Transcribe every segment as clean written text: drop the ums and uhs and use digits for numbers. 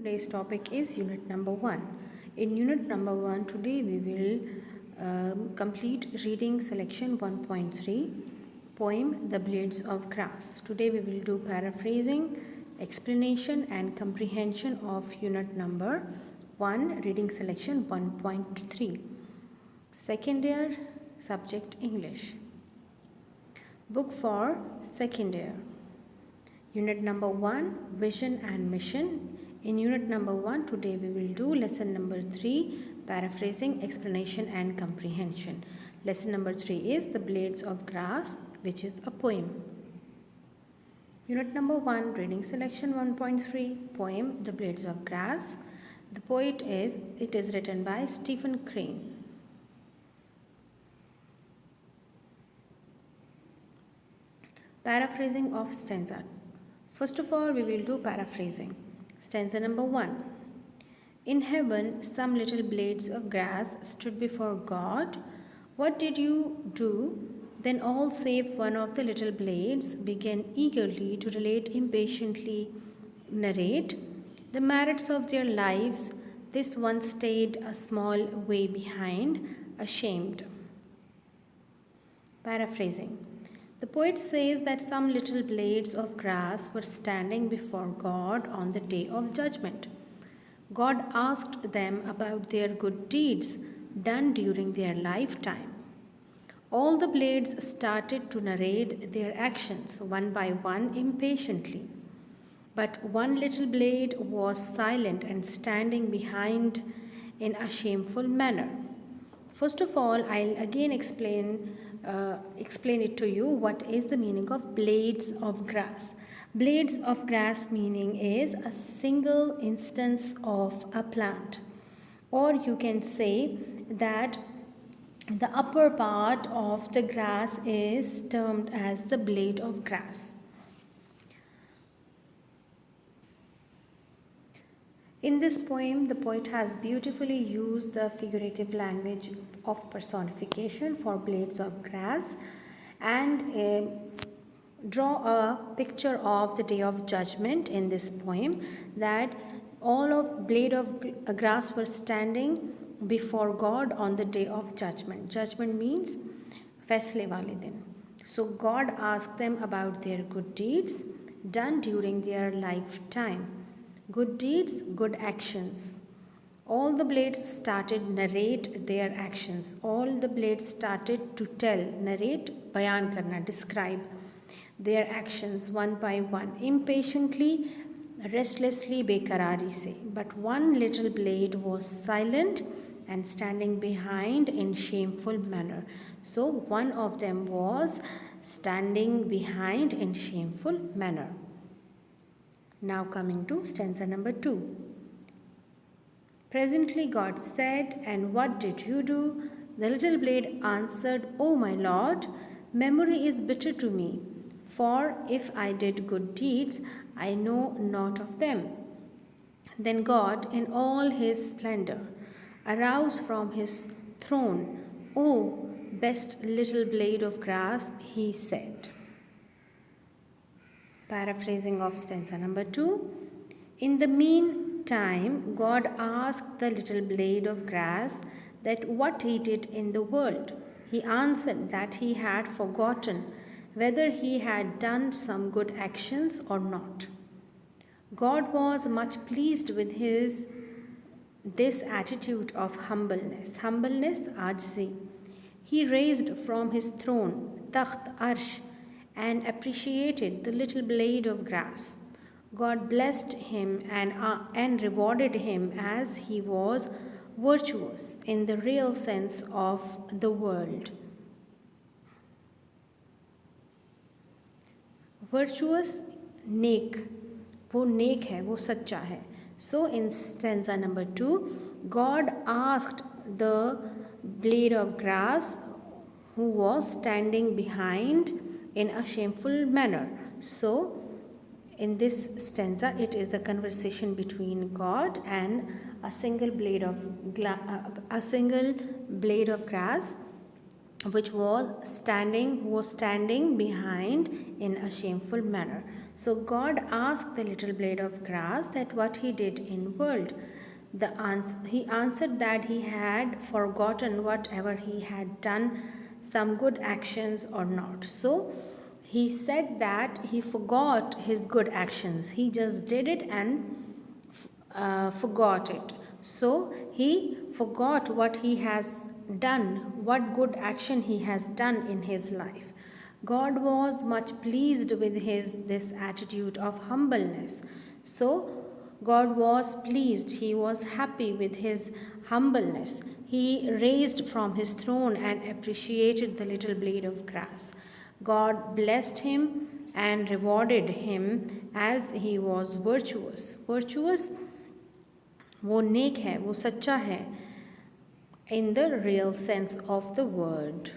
Today's topic is unit number 1. In unit number 1, today we will complete reading selection 1.3, poem The Blades of Grass. Today we will do paraphrasing, explanation and comprehension of unit number 1, reading selection 1.3. Second year, subject English. Book for second year. Unit number 1, vision and mission. In unit number 1, today we will do lesson number 3, paraphrasing, explanation and comprehension. Lesson number 3 is The Blades of Grass, which is a poem. Unit number 1, reading selection 1.3, poem The Blades of Grass. The poet is written by Stephen Crane. Paraphrasing of stanza. First of all, we will do paraphrasing. Stanza number 1. In heaven, some little blades of grass stood before God. What did you do? Then all save one of the little blades began eagerly to impatiently narrate the merits of their lives. This one stayed a small way behind, ashamed. Paraphrasing. The poet says that some little blades of grass were standing before God on the day of judgment. God asked them about their good deeds done during their lifetime. All the blades started to narrate their actions one by one impatiently. But one little blade was silent and standing behind in a shameful manner. First of all, I'll again explain it to you what is the meaning of blades of grass. Blades of grass meaning is a single instance of a plant, or you can say that the upper part of the grass is termed as the blade of grass. In this poem, the poet has beautifully used the figurative language of personification for blades of grass and draw a picture of the day of judgment in this poem, that all of blade of grass were standing before God on the day of judgment. Judgment means faisle wale din. So God asked them about their good deeds done during their lifetime. Good deeds, good actions. All the blades started narrate their actions. All the blades started to tell, narrate, bayan karna, describe their actions one by one, impatiently, restlessly, bekarari se. But one little blade was silent and standing behind in shameful manner. So one of them was standing behind in shameful manner. Now coming to stanza number 2. Presently God said, "And what did you do?" The little blade answered, "Oh my Lord, memory is bitter to me, for if I did good deeds, I know not of them." Then God, in all his splendor, arose from his throne. "Oh, best little blade of grass," he said. Paraphrasing of stanza number 2. In the meantime, God asked the little blade of grass that what he did in the world. He answered that he had forgotten whether he had done some good actions or not. God was much pleased with this attitude of humbleness, ajzi. He raised from his throne, takht arsh, and appreciated the little blade of grass. God blessed him and rewarded him as he was virtuous in the real sense of the word. Virtuous, नेक, वो नेक है, वो सच्चा है. So in stanza number 2, God asked the blade of grass who was standing behind in a shameful manner. So in this stanza, it is the conversation between God and a single blade of grass which was standing behind in a shameful manner. So God asked the little blade of grass that what he did in world. He answered that he had forgotten whatever he had done, some good actions or not. So he said that he forgot his good actions. He just did it and forgot it. So he forgot what he has done, what good action he has done in his life. God was much pleased with his this attitude of humbleness. So God was pleased, he was happy with his humbleness. He raised from his throne and appreciated the little blade of grass. God blessed him and rewarded him as he was virtuous. Virtuous, वो नेक है, वो सच्चा है, in the real sense of the word.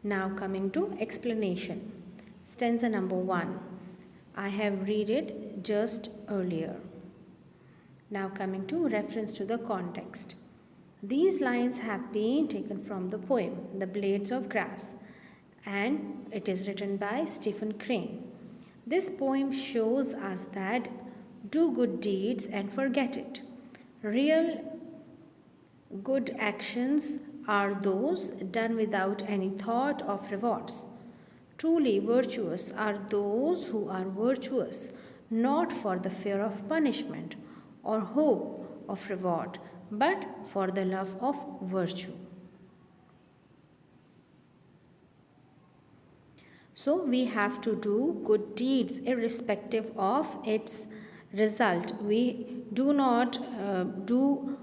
Now coming to explanation. Stanza number 1. I have read it just earlier. Now coming to reference to the context. These lines have been taken from the poem The Blades of Grass, and it is written by Stephen Crane. This poem shows us that do good deeds and forget it. Real good actions are those done without any thought of rewards. Truly virtuous are those who are virtuous, not for the fear of punishment or hope of reward, but for the love of virtue. So we have to do good deeds irrespective of its result. We do not do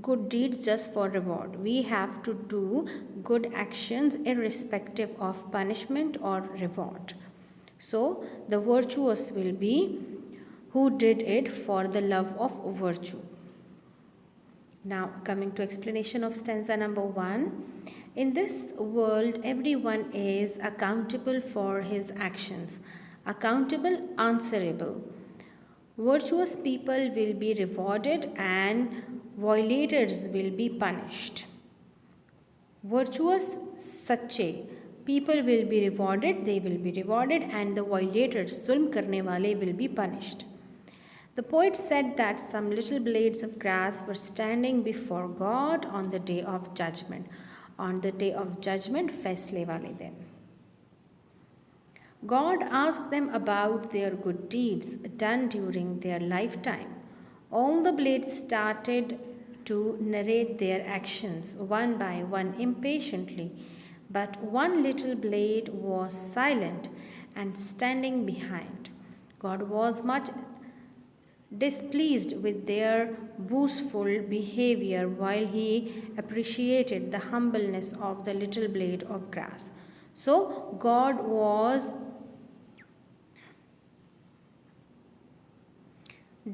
good deeds just for reward. We have to do good actions irrespective of punishment or reward. So the virtuous will be who did it for the love of virtue. Now coming to explanation of stanza number 1. In this world, everyone is accountable for his actions. Accountable, answerable. Virtuous people will be rewarded and violators will be punished. Virtuous, sache, people will be rewarded, they will be rewarded, and the violators, zulm karne wale, will be punished. The poet said that some little blades of grass were standing before God on the day of judgment. On the day of judgment, faisle wale din. God asked them about their good deeds done during their lifetime. All the blades started to narrate their actions one by one impatiently, but one little blade was silent and standing behind. God was much displeased with their boastful behavior while he appreciated the humbleness of the little blade of grass. So God was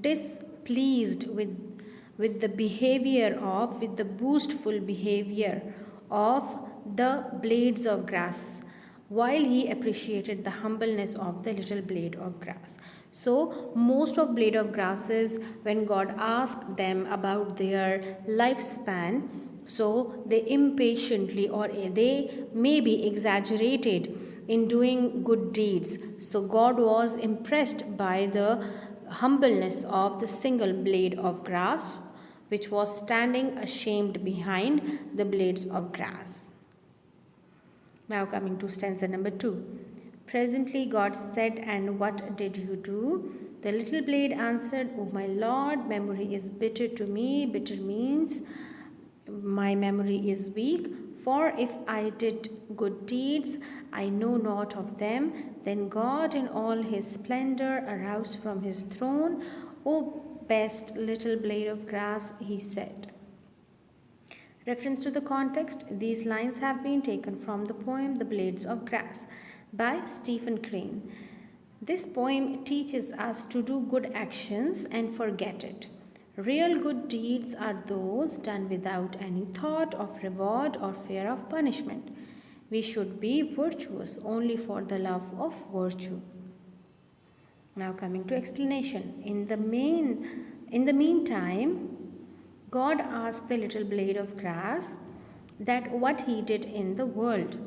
displeased with the boastful behavior of the blades of grass while he appreciated the humbleness of the little blade of grass. So most of blade of grasses, when God asked them about their lifespan, so they impatiently or they may be exaggerated in doing good deeds. So God was impressed by the humbleness of the single blade of grass which was standing ashamed behind the blades of grass. Now coming to stanza number 2. Presently God said, "And what did you do?" The little blade answered, "O my Lord, memory is bitter to me." Bitter means my memory is weak. For if I did good deeds, I know not of them. Then God in all his splendor arose from his throne. "O best little blade of grass," he said. Reference to the context. These lines have been taken from the poem The Blades of Grass by Stephen Crane. This poem teaches us to do good actions and forget it. Real good deeds are those done without any thought of reward or fear of punishment. We should be virtuous only for the love of virtue. Now coming to explanation. In the meantime, God asked the little blade of grass that what he did in the world.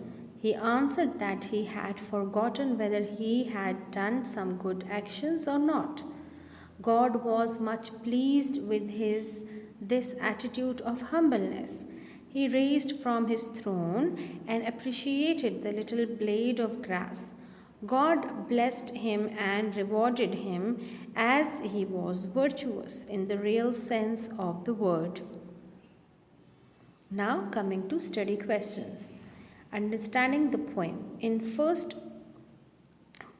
He answered that he had forgotten whether he had done some good actions or not. God was much pleased with this attitude of humbleness. He raised from his throne and appreciated the little blade of grass. God blessed him and rewarded him as he was virtuous in the real sense of the word. Now coming to study questions. Understanding the poem. In first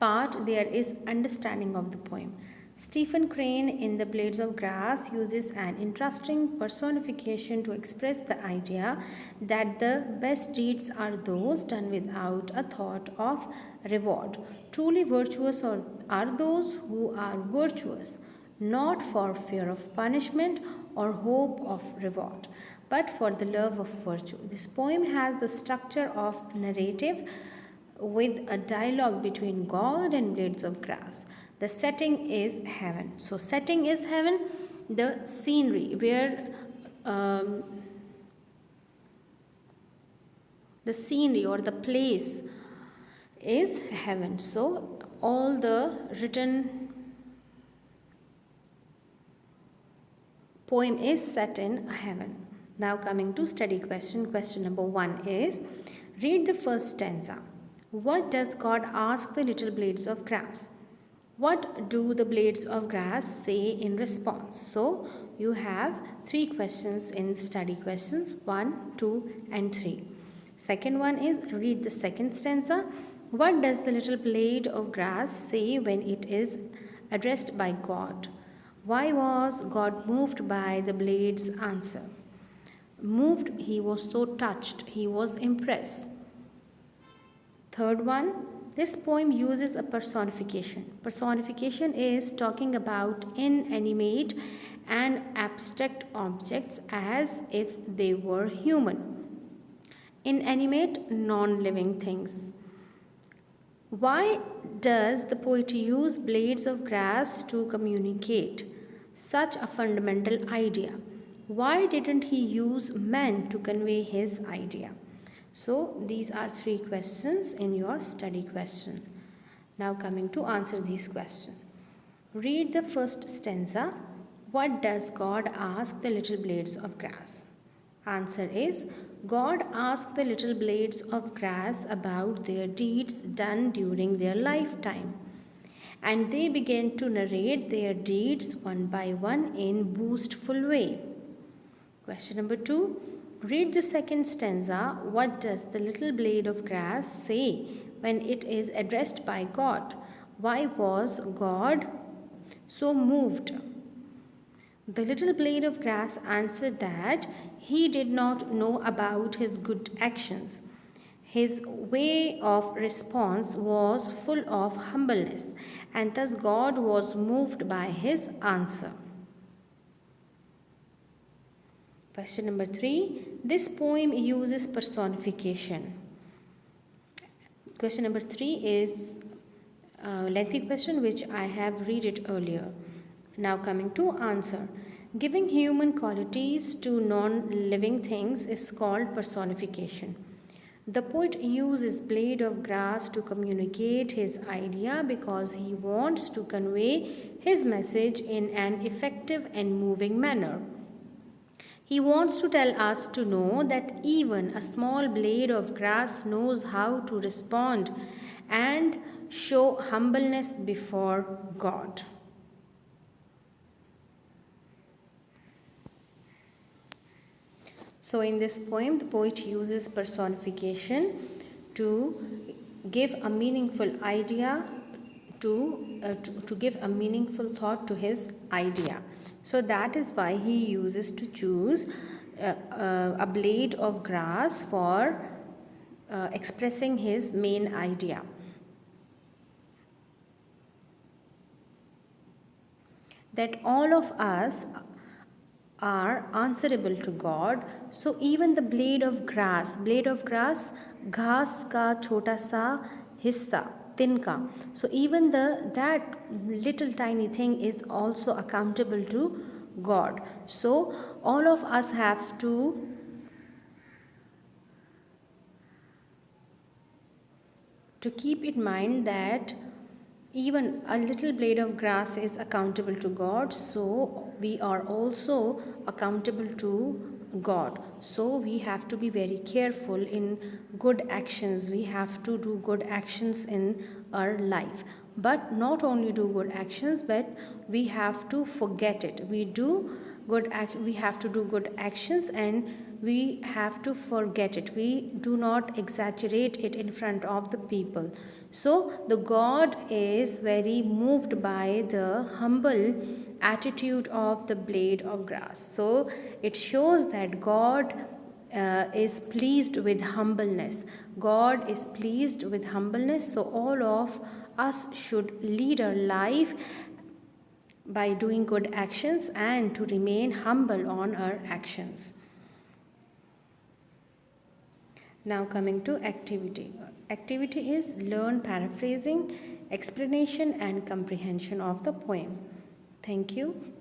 part there is understanding of the poem. Stephen Crane in The Blades of Grass uses an interesting personification to express the idea that the best deeds are those done without a thought of reward. Truly virtuous are those who are virtuous, not for fear of punishment or hope of reward, but for the love of virtue. This poem has the structure of narrative with a dialogue between God and blades of grass. The setting is heaven. So, setting is heaven, the scenery where the scenery or the place is heaven. So, all the written poem is set in heaven. Now, coming to study question. Question number 1 is read the first stanza. What does God ask the little blades of grass? What do the blades of grass say in response? So, you have 3 questions in study questions 1, 2, and 3. Second one is read the second stanza. What does the little blade of grass say when it is addressed by God? Why was God moved by the blade's answer? Moved, he was so touched, he was impressed. Third one, this poem uses a personification. Personification is talking about inanimate and abstract objects as if they were human. Inanimate, non-living things. Why does the poet use blades of grass to communicate such a fundamental idea? Why didn't he use men to convey his idea? So, these are 3 questions in your study question. Now, coming to answer these questions. Read the first stanza. What does God ask the little blades of grass? Answer is God asked the little blades of grass about their deeds done during their lifetime, and they began to narrate their deeds one by one in boastful way. Question number 2. Read the second stanza. What does the little blade of grass say when it is addressed by God? Why was God so moved? The little blade of grass answered that he did not know about his good actions. His way of response was full of humbleness, and thus God was moved by his answer. Question number 3. This poem uses personification. Question number 3 is a lengthy question which I have read it earlier. Now coming to answer. Giving human qualities to non-living things is called personification. The poet uses blade of grass to communicate his idea because he wants to convey his message in an effective and moving manner. He wants to tell us to know that even a small blade of grass knows how to respond and show humbleness before God. So in this poem, the poet uses personification to give a meaningful idea, to give a meaningful thought to his idea. So that is why he uses to choose a blade of grass for expressing his main idea. That all of us are answerable to God. So even the blade of grass, घास का छोटा सा हिस्सा, tinka. So even that little tiny thing is also accountable to God. So all of us have to to keep in mind that even a little blade of grass is accountable to God, so we are also accountable to God. So we have to be very careful in good actions. We have to do good actions in our life. But not only do good actions, but we have to forget it. We have to do good actions and we have to forget it. We do not exaggerate it in front of the people. So the God is very moved by the humble attitude of the blade of grass. So it shows that God is pleased with humbleness. God is pleased with humbleness. So all of us should lead our life by doing good actions and to remain humble on our actions. Now coming to activity. Activity is learn paraphrasing, explanation and comprehension of the poem. Thank you.